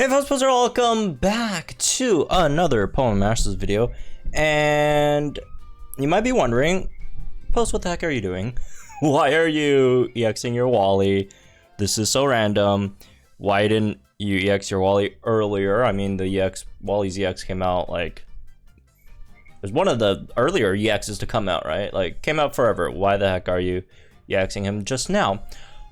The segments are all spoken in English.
Hey folks, welcome back to another Poem Masters video. And you might be wondering, Post, what the heck are you doing? Why are you EXing your Wally? This is so random. Why didn't you EX your Wally earlier? I mean, the Wally's EX came out like, it was one of the earlier EXs to come out, right? Like, came out forever. Why the heck are you EXing him just now?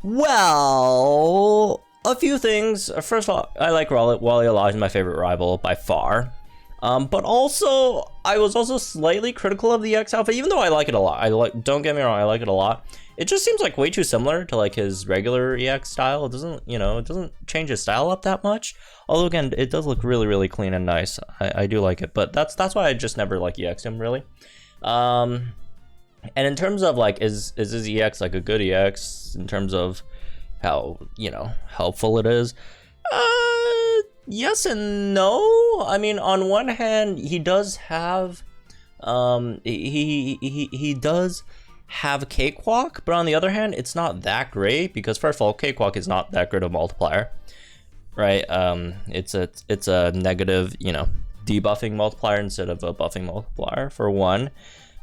Well, a few things. First of all, I like Wally a lot. He's my favorite rival by far. But also, I was also slightly critical of the EX outfit, even though I like it a lot. Don't get me wrong, I like it a lot. It just seems like way too similar to like his regular EX style. It doesn't, it doesn't change his style up that much. Although again, it does look really, really clean and nice. I do like it, but that's why I just never like EX him really. And in terms of like, is his EX like a good EX in terms of how, helpful it is? Yes and no. I mean, on one hand, he does have, he does have Cakewalk, but on the other hand, it's not that great because first of all, Cakewalk is not that good of a multiplier, right? It's a negative, debuffing multiplier instead of a buffing multiplier for one.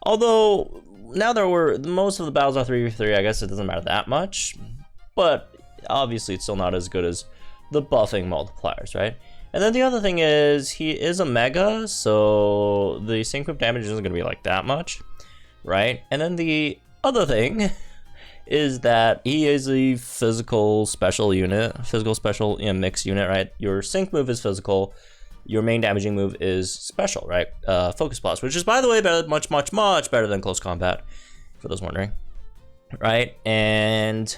Although now most of the battles are 3v3, I guess it doesn't matter that much, but obviously it's still not as good as the buffing multipliers, right? And then the other thing is he is a mega, so the sync whip damage isn't going to be like that much, right? And then the other thing is that he is a physical special unit, mix unit, right? Your sync move is physical, your main damaging move is special, right? Focus Blast, which is, by the way, much better than close combat, for those wondering, right? And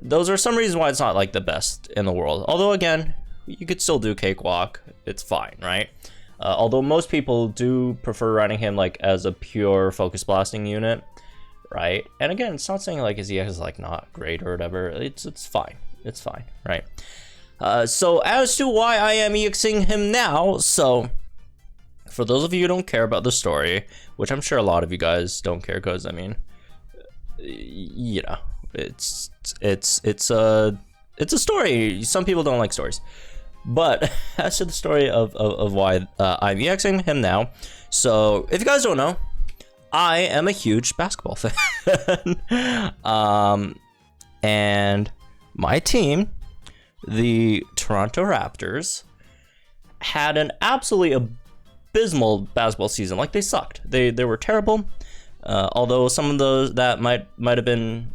those are some reasons why it's not like the best in the world. Although again, you could still do Cakewalk, it's fine, right? Although most people do prefer running him like as a pure focus blasting unit, right? And again, it's not saying like his EX is like not great or whatever. It's fine, right? So as to why I am EXing him now, so for those of you who don't care about the story, which I'm sure a lot of you guys don't care, because I mean, it's a story. Some people don't like stories. But as to the story of why I'm EXing him now, so if you guys don't know, I am a huge basketball fan. And my team, the Toronto Raptors, had an absolutely abysmal basketball season. Like, they sucked. They were terrible. Although some of those that might have been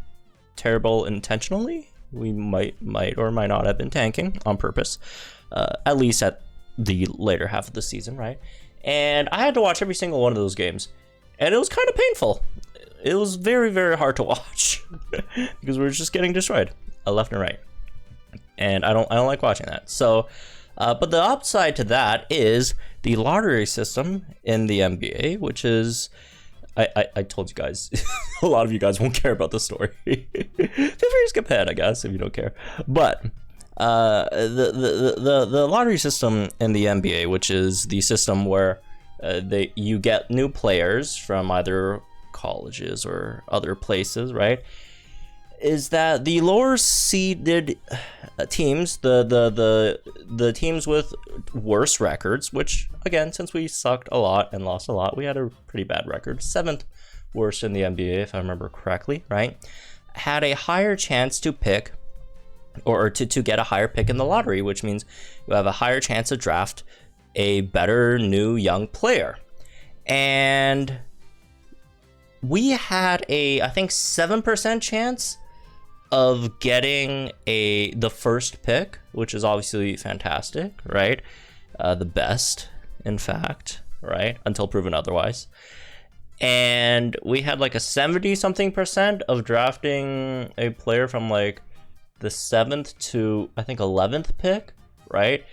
terrible intentionally, we might or might not have been tanking on purpose, at least at the later half of the season, right? And I had to watch every single one of those games, and it was kind of painful. It was very, very hard to watch because we were just getting destroyed left and right, and I don't like watching that. So but the upside to that is the lottery system in the NBA, which is, I told you guys, a lot of you guys won't care about the story. Feel free to skip ahead, I guess, if you don't care. But the lottery system in the NBA, which is the system where you get new players from either colleges or other places, right? Is that the lower seeded teams, the teams with worse records, which again, since we sucked a lot and lost a lot, we had a pretty bad record, 7th worst in the NBA if I remember correctly, right? Had a higher chance to pick or to get a higher pick in the lottery, which means you have a higher chance to draft a better new young player. And we had I think 7% chance of getting the first pick, which is obviously fantastic, right? The best, in fact, right? Until proven otherwise. And we had like a 70-something% of drafting a player from like the 7th to I think 11th pick, right?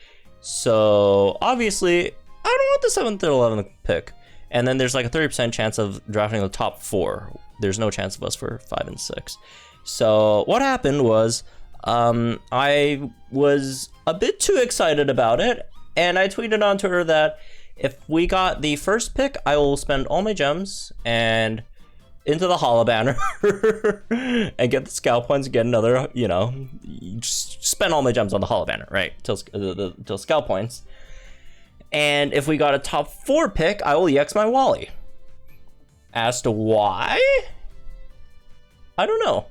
So obviously I don't want the 7th to 11th pick. And then there's like a 30% chance of drafting the top 4. There's no chance of us for 5 and 6. So what happened was I was a bit too excited about it, and I tweeted on Twitter that if we got the first pick, I will spend all my gems and into the Hollow Banner and get the Scout points, get another, you know, just spend all my gems on the Hollow Banner, right? Till Scout points. And if we got a top 4 pick, I will EX my Wally. As to why? I don't know.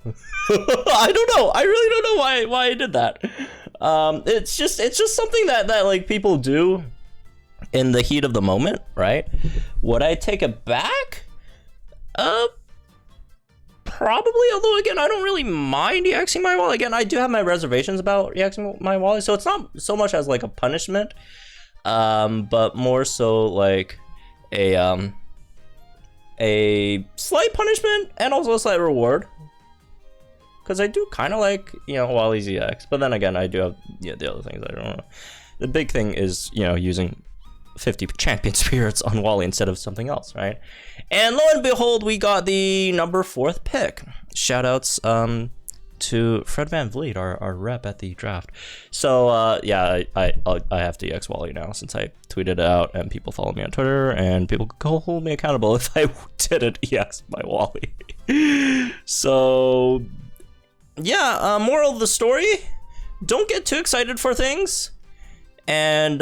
I don't know. I really don't know why I did that. It's just something that like people do in the heat of the moment, right? Would I take it back? Probably, although again, I don't really mind EXing my Wally. Again, I do have my reservations about EXing my Wally, so it's not so much as like a punishment, but more so like a slight punishment and also a slight reward. Because I do kind of like, you know, Wally's EX, but then again, I do have the other things. I don't know. The big thing is, you know, using 50 champion spirits on Wally instead of something else, right? And lo and behold, we got the number 4th pick. Shoutouts to Fred Van Vliet, our rep at the draft. So yeah, I have to EX Wally now since I tweeted it out and people follow me on Twitter and people can hold me accountable if I didn't EX my Wally. So yeah, moral of the story: don't get too excited for things, and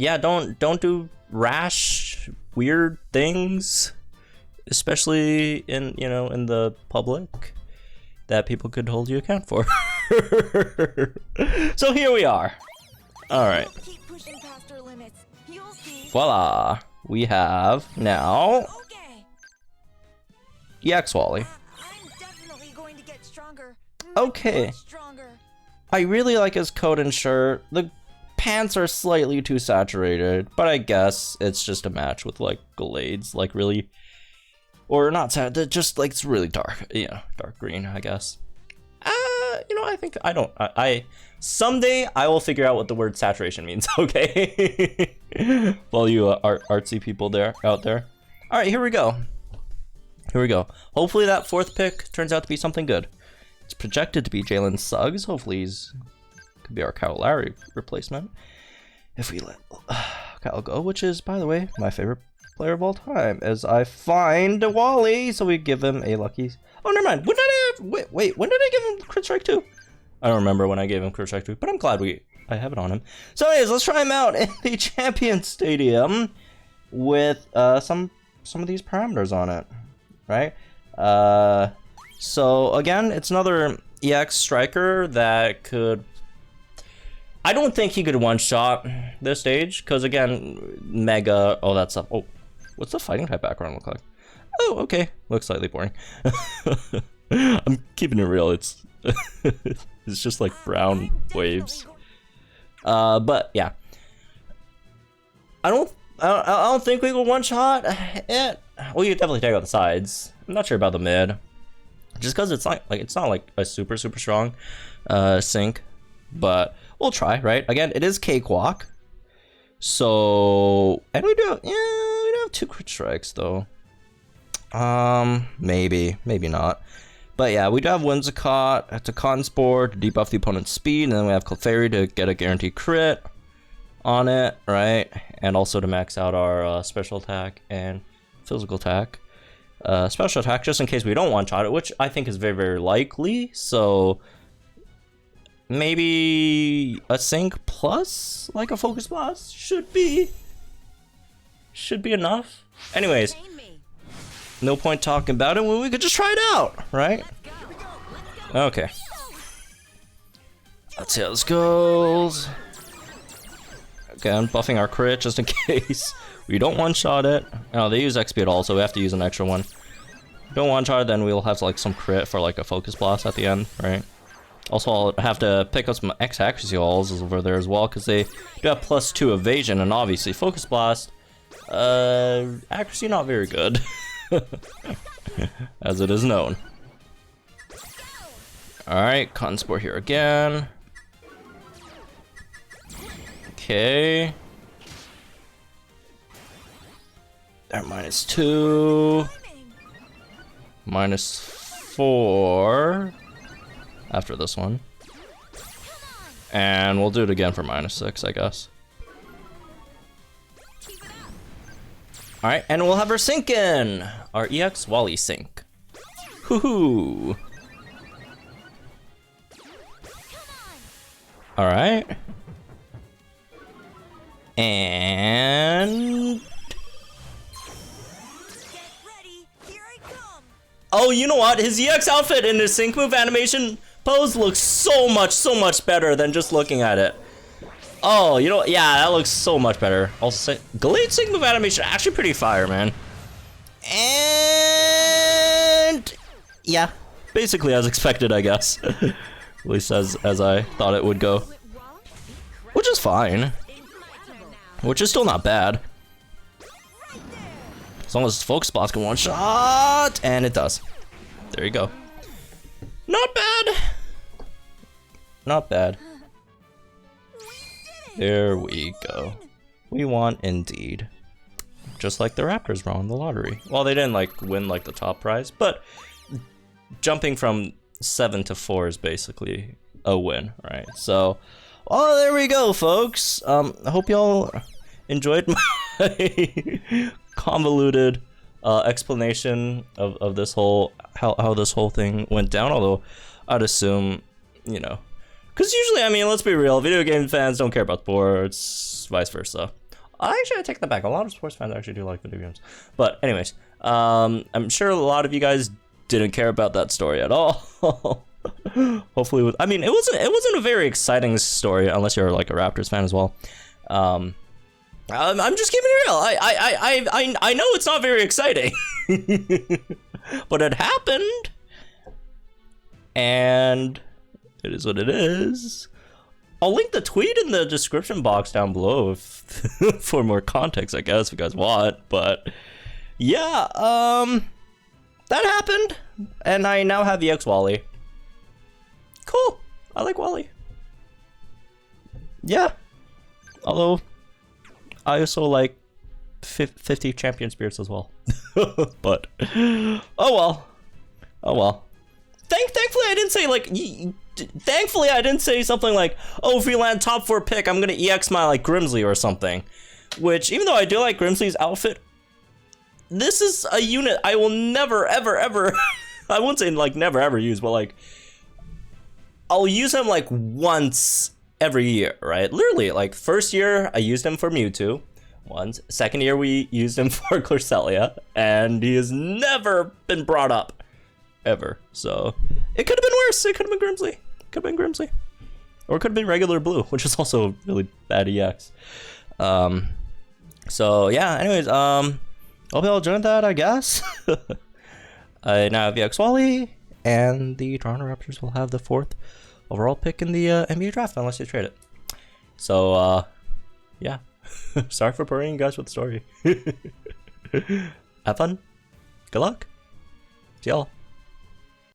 yeah, don't do rash, weird things, especially in, you know, in the public that people could hold you account for. So here we are. All right. Voila. We have now EX Wally. Okay. I really like his coat and shirt. The pants are slightly too saturated, but I guess it's just a match with like Gallades, like really, or not sad, just like it's really dark, yeah, dark green, I guess. You know, I think I someday I will figure out what the word saturation means. Okay, well, you artsy people out there. All right, here we go. Hopefully that 4th pick turns out to be something good. It's projected to be Jalen Suggs. Hopefully he's could be our Kyle Lowry replacement if we let Kyle go, which is, by the way, my favorite player of all time, as I find Wally, so we give him a lucky. Oh, never mind. When did I have... wait, when did I give him Crit Strike 2? I don't remember when I gave him Crit Strike 2, but I'm glad I have it on him. So anyways, let's try him out in the Champion Stadium with some of these parameters on it, right? So again, it's another EX striker that could... I don't think he could one-shot this stage, because again, Mega... Oh, that's up. Oh, what's the fighting type background look like? Oh, okay. Looks slightly boring. I'm keeping it real. It's it's just like brown waves. But yeah, I don't think we could one-shot it. Well, you could definitely take out the sides. I'm not sure about the mid, just because it's not like a super strong sync, but we'll try, right? Again, it is cakewalk. So, and we do have 2 crit strikes though. Maybe not. But yeah, we do have Whimsicott to con spore to debuff the opponent's speed, and then we have Clefairy to get a guaranteed crit on it, right? And also to max out our special attack and physical attack. Special attack just in case we don't one-shot it, which I think is very likely. So maybe a sync plus like a focus blast should be enough. Anyways, no point talking about it when we could just try it out, right? Okay, let's see how this goes. Again, buffing our crit just in case we don't one-shot it. Oh, they use XP at all, so we have to use an extra one. Don't one-shot it, then we'll have like some crit for like a focus blast at the end, right? Also, I'll have to pick up some X accuracy walls over there as well, because they do have +2 evasion, and obviously focus blast, accuracy not very good, as it is known. All right, Cotton Spore here again. Okay. They're -2. -4 after this one. And we'll do it again for -6, I guess. All right, and we'll have our sync in. Our EX Wally sync. Hoo-hoo. All right. And... oh, you know what? His EX outfit and his sync move animation pose looks so much better than just looking at it. Oh, you know, yeah, that looks so much better. Also, Gallade sync move animation actually pretty fire, man. And yeah, basically as expected, I guess. At least as I thought it would go, which is fine. Which is still not bad. As long as focus spots can one shot, and it does. There you go. Not bad. Not bad. There we go. We won indeed. Just like the Raptors won the lottery. Well, they didn't like win like the top prize, but jumping from 7 to 4 is basically a win, right? So, oh, there we go, folks. I hope y'all enjoyed my convoluted explanation of this whole how this whole thing went down. Although I'd assume, you know, because usually, I mean, let's be real, video game fans don't care about sports, vice versa. Actually, I take that back. A lot of sports fans actually do like video games. But anyways, I'm sure a lot of you guys didn't care about that story at all. Hopefully, I mean, it wasn't a very exciting story unless you're like a Raptors fan as well. I'm just keeping it real. I know it's not very exciting, but it happened, and it is what it is. I'll link the tweet in the description box down below if, for more context, I guess, if you guys want. But yeah, that happened, and I now have EX Wally. Cool. I like Wally. Yeah. Although I also like 50 champion spirits as well. But oh well. Oh well. Thankfully I didn't say like thankfully I didn't say something like, oh, if we land top 4 pick, I'm gonna EX my like Grimsley or something. Which, even though I do like Grimsley's outfit, this is a unit I will never ever I wouldn't say like never ever use, but like I'll use him like once every year, right? Literally, like first year I used him for Mewtwo once. Second year we used him for Cresselia, and he has never been brought up ever. So it could have been worse. It could have been Grimsley. Could have been Grimsley, or it could have been regular blue, which is also really bad EX. So yeah. Anyways, hope y'all enjoyed that, I guess. I now have EX Wally, and the Toronto Raptors will have the 4th overall pick in the NBA draft unless they trade it. So yeah. Sorry for boring you guys with the story. Have fun. Good luck. See y'all.